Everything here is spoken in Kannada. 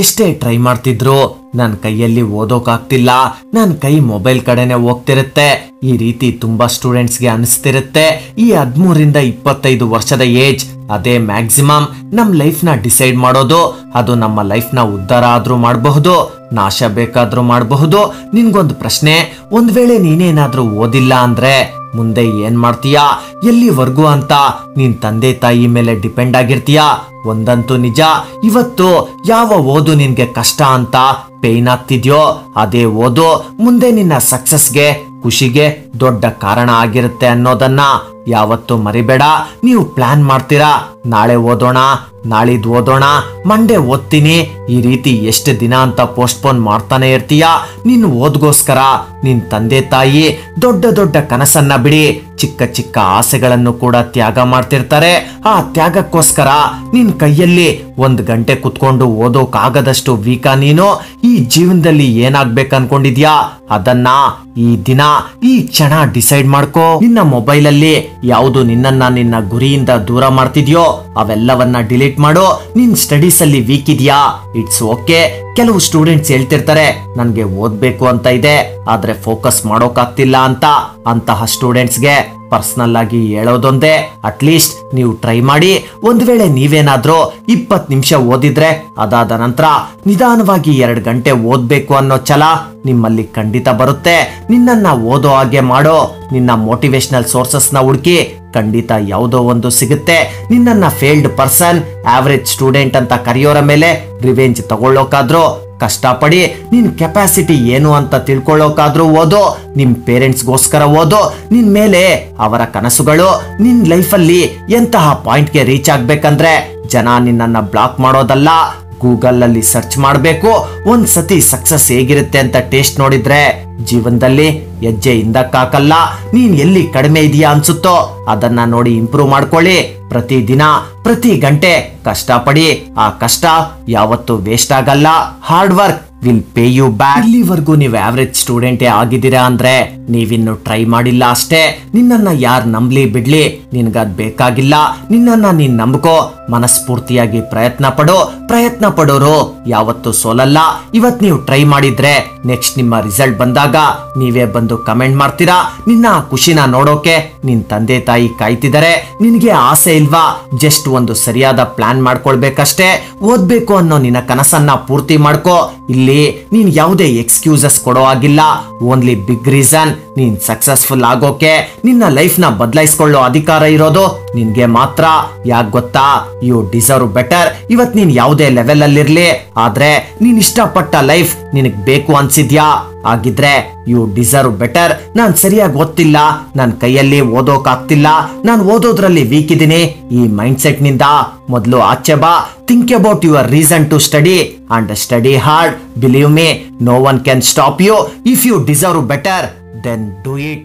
ಎಷ್ಟೇ ಟ್ರೈ ಮಾಡ್ತಿದ್ರು ನನ್ನ ಕೈಯಲ್ಲಿ ಓದೋಕಾಗ್ತಿಲ್ಲ, ನನ್ನ ಕೈ ಮೊಬೈಲ್ ಕಡೆನೆ ಹೋಗ್ತಿರುತ್ತೆ. ಈ ರೀತಿ ತುಂಬಾ ಸ್ಟೂಡೆಂಟ್ಸ್ಗೆ ಅನಿಸ್ತಿರುತ್ತೆ. ಈ 13 ರಿಂದ 25 ವರ್ಷದ ಏಜ್ ಅದೇ ಮ್ಯಾಕ್ಸಿಮಮ್ ನಮ್ ಲೈಫ್ ನ ಡಿಸೈಡ್ ಮಾಡೋದು. ಅದು ನಮ್ಮ ಲೈಫ್ ನ ಉದ್ಧಾರ ಆದ್ರೂ ಮಾಡಬಹುದು, ನಾಶ ಬೇಕಾದ್ರೂ ಮಾಡಬಹುದು. ನಿನ್ಗೊಂದು ಪ್ರಶ್ನೆ, ಒಂದ್ ವೇಳೆ ನೀನೇನಾದ್ರೂ ಓದಿಲ್ಲ ಅಂದ್ರೆ ಮುಂದೆ ಏನ್ ಮಾಡ್ತೀಯಾ, ಎಲ್ಲಿವರೆಗೂ ಅಂತ ನಿನ್ ತಂದೆ ತಾಯಿ ಮೇಲೆ ಡಿಪೆಂಡ್ ಆಗಿರ್ತೀಯಾ? ಒಂದಂತೂ ನಿಜ, ಇವತ್ತು ಯಾವ ಓದು ನಿನ್ಗೆ ಕಷ್ಟ ಅಂತ ಪೇನ್ ಆಗ್ತಿದ್ಯೋ ಅದೇ ಓದು ಮುಂದೆ ನಿನ್ನ ಸಕ್ಸಸ್ಗೆ, ಖುಷಿಗೆ ದೊಡ್ಡ ಕಾರಣ ಆಗಿರುತ್ತೆ ಅನ್ನೋದನ್ನ ಯಾವತ್ತೂ ಮರಿಬೇಡ. ನೀವು ಪ್ಲಾನ್ ಮಾಡ್ತೀರಾ, ನಾಳೆ ಓದೋಣ, ನಾಳಿದ್ ಓದೋಣ, ಮಂಡೇ ಓದ್ತೀನಿ, ಈ ರೀತಿ ಎಷ್ಟು ದಿನ ಅಂತ ಪೋಸ್ಟ್ಪೋನ್ ಮಾಡ್ತಾನೆ ಇರ್ತೀಯ. ನೀನು ಓದ್ಗೋಸ್ಕರ ನಿನ್ ತಂದೆ ತಾಯಿ ದೊಡ್ಡ ದೊಡ್ಡ ಕನಸನ್ನ ಬಿಡಿ ಚಿಕ್ಕ ಚಿಕ್ಕ ಆಸೆಗಳನ್ನು ಕೂಡ ತ್ಯಾಗ ಮಾಡ್ತಿರ್ತಾರೆ. ಆ ತ್ಯಾಗಕ್ಕೋಸ್ಕರ ನಿನ್ ಕೈಯಲ್ಲಿ 1 ಗಂಟೆ ಕುತ್ಕೊಂಡು ಓದೋಕಾಗದಷ್ಟು ವೀಕ ನೀನು. ಈ ಜೀವನದಲ್ಲಿ ಏನಾಗ್ಬೇಕು ಅನ್ಕೊಂಡಿದ್ಯಾ ಅದನ್ನ ಈ ದಿನ ಈ ಕ್ಷಣ ಡಿಸೈಡ್ ಮಾಡ್ಕೋ. ನಿನ್ನ ಮೊಬೈಲ್ ಅಲ್ಲಿ ಯಾವುದು ನಿನ್ನನ್ನ ನಿನ್ನ ಗುರಿಯಿಂದ ದೂರ ಮಾಡ್ತಿದ್ಯೋ ಅವೆಲ್ಲವನ್ನ ಡಿಲೀಟ್ ಮಾಡು. ನಿನ್ ಸ್ಟಡೀಸ್ ಅಲ್ಲಿ ವೀಕ್ ಇದೆಯಾ, ಇಟ್ಸ್ ಓಕೆ. ಕೆಲವು ಸ್ಟೂಡೆಂಟ್ಸ್ ಹೇಳ್ತಿರ್ತಾರೆ ನನ್ಗೆ ಓದ್ಬೇಕು ಅಂತ ಇದೆ ಆದ್ರೆ ಫೋಕಸ್ ಮಾಡೋಕಾಗ್ತಿಲ್ಲ ಅಂತ. ಅಂತಹ ಸ್ಟೂಡೆಂಟ್ಸ್ಗೆ ಪರ್ಸನಲ್ ಆಗಿ ಹೇಳೋದೊಂದೇ, ಅಟ್ಲೀಸ್ಟ್ ನೀವು ಟ್ರೈ ಮಾಡಿ. ಒಂದ್ ವೇಳೆ ನೀವೇನಾದ್ರೂ 20 ನಿಮಿಷ ಓದಿದ್ರೆ ಅದಾದ ನಂತರ ನಿಧಾನವಾಗಿ 2 ಗಂಟೆ ಓದ್ಬೇಕು ಅನ್ನೋ ಛಲ ನಿಮ್ಮಲ್ಲಿ ಖಂಡಿತ ಬರುತ್ತೆ. ನಿನ್ನನ್ನ ಓದೋ ಹಾಗೆ ಮಾಡೋ ನಿನ್ನ ಮೋಟಿವೇಶನಲ್ ಸೋರ್ಸಸ್ ನ ಹುಡುಕಿ, ಖಂಡಿತ ಯಾವುದೋ ಒಂದು ಸಿಗುತ್ತೆ. ನಿನ್ನನ್ನ ಫೇಲ್ಡ್ ಪರ್ಸನ್, ಆವರೇಜ್ ಸ್ಟೂಡೆಂಟ್ ಅಂತ ಕರೆಯೋರ ಮೇಲೆ ರಿವೆಂಜ್ ತಗೊಳ್ಳೋಕಾದ್ರೂ ಕಷ್ಟಪಡಿ. ನಿನ್ ಕೆಪಾಸಿಟಿ ಏನು ಅಂತ ತಿಳ್ಕೊಳ್ಳೋಕಾದ್ರೂ ಓದು. ನಿಮ್ ಪೇರೆಂಟ್ಸ್ಗೋಸ್ಕರ ಓದು. ನಿನ್ ಮೇಲೆ ಅವರ ಕನಸುಗಳು, ನಿನ್ ಲೈಫಲ್ಲಿ ಎಂತಹ ಪಾಯಿಂಟ್ಗೆ ರೀಚ್ ಆಗ್ಬೇಕಂದ್ರೆ ಜನ ನಿನ್ನನ್ನ ಬ್ಲಾಕ್ ಮಾಡೋದಲ್ಲ, ಗೂಗಲ್ ಅಲ್ಲಿ ಸರ್ಚ್ ಮಾಡಬೇಕು. ಒಂದ್ಸತಿ ಸಕ್ಸಸ್ ಹೇಗಿರುತ್ತೆ ಅಂತ ಟೇಸ್ಟ್ ನೋಡಿದ್ರೆ ಜೀವನದಲ್ಲಿ ಹೆಜ್ಜೆ ಹಿಂದಕ್ಕಾಕಲ್ಲ. ನೀನ್ ಎಲ್ಲಿ ಕಡಿಮೆ ಇದೆಯಾ ಅನ್ಸುತ್ತೋ ಅದನ್ನ ನೋಡಿ ಇಂಪ್ರೂವ್ ಮಾಡ್ಕೊಳ್ಳಿ. ಪ್ರತಿ ದಿನ ಪ್ರತಿ ಗಂಟೆ ಕಷ್ಟಪಡಿ. ಆ ಕಷ್ಟ ಯಾವತ್ತೂ ವೇಸ್ಟ್ ಆಗಲ್ಲ. Hard work will pay you back. ಇಲ್ಲಿವರೆಗೂ ನೀವು ಆವರೇಜ್ ಸ್ಟೂಡೆಂಟೇ ಆಗಿದ್ದೀರಾ ಅಂದ್ರೆ ನೀವಿನ್ನು ಟ್ರೈ ಮಾಡಿಲ್ಲ ಅಷ್ಟೇ. ನಿನ್ನನ್ನ ಯಾರು ನಂಬ್ಲಿ ಬಿಡ್ಲಿ ನಿನ್ಗದ್ ಬೇಕಾಗಿಲ್ಲ. ನಿನ್ನನ್ನ ನೀನ್ ನಂಬ್ಕೋ, ಮನಸ್ಫೂರ್ತಿಯಾಗಿ ಪ್ರಯತ್ನ ಪಡು. ಪ್ರಯತ್ನ ಪಡೋರು ಯಾವತ್ತೂ ಸೋಲಲ್ಲ. ಇವತ್ ನೀವು ಟ್ರೈ ಮಾಡಿದ್ರೆ ನೆಕ್ಸ್ಟ್ ನಿಮ್ಮ ರಿಸಲ್ಟ್ ಬಂದಾಗ ನೀವೇ ಬಂದು ಕಮೆಂಟ್ ಮಾಡ್ತೀರಾ. ನಿನ್ನ ಖುಷಿನ ನೋಡೋಕೆ ನಿನ್ ತಂದೆ ತಾಯಿ ಕಾಯ್ತಿದ್ದಾರೆ. ನಿನ್ಗೆ ಆಸೆ ಇಲ್ವಾ? ಜಸ್ಟ್ ಒಂದು ಸರಿಯಾದ ಪ್ಲಾನ್ ಮಾಡ್ಕೊಳ್ಬೇಕಷ್ಟೇ. ಓದ್ಬೇಕು ಅನ್ನೋ ನಿನ್ನ ಕನಸನ್ನ ಪೂರ್ತಿ ಮಾಡ್ಕೋ. ಇಲ್ಲಿ ನೀನ್ ಯಾವುದೇ ಎಕ್ಸ್ಕ್ಯೂಸಸ್ ಕೊಡೋ ಆಗಿಲ್ಲ. ಓನ್ಲಿ ಬಿಗ್ ರೀಸನ್ ನೀನ್ ಸಕ್ಸಸ್ಫುಲ್ ಆಗೋಕೆ, ನಿನ್ನ ಲೈಫ್ ನ ಬದಲಾಯಿಸ್ಕೊಳ್ಳೋ ಅಧಿಕಾರ ಇರೋದು ನಿನ್ಗೆ ಮಾತ್ರ. ಯಾಕೆ ಗೊತ್ತಾ? You deserve better. ಇವತ್ ನೀನ್ ಯಾವುದೇ ಲೆವೆಲ್ ಅಲ್ಲಿರ್ಲಿ, ಆದ್ರೆ ನೀನ್ ಇಷ್ಟಪಟ್ಟ ಲೈಫ್ ನಿನಗ್ ಬೇಕು ಅನ್ಸಿದ್ಯಾ? ಆಗಿದ್ರೆ ಯು ಡಿಸರ್ವ್ ಬೆಟರ್. ನಾನ್ ಸರಿಯಾಗಿ ಓದ್ತಿಲ್ಲ, ನನ್ ಕೈಯಲ್ಲಿ ಓದೋಕಾಗ್ತಿಲ್ಲ, ನಾನ್ ಓದೋದ್ರಲ್ಲಿ ವೀಕ್ ಇದೀನಿ, ಈ ಮೈಂಡ್ ಸೆಟ್ ನಿಂದ ಮೊದಲು ಆಚೆ ಬಾ. Think about your reason to study and study hard. Believe me, no one can stop you. If you deserve better, then do it.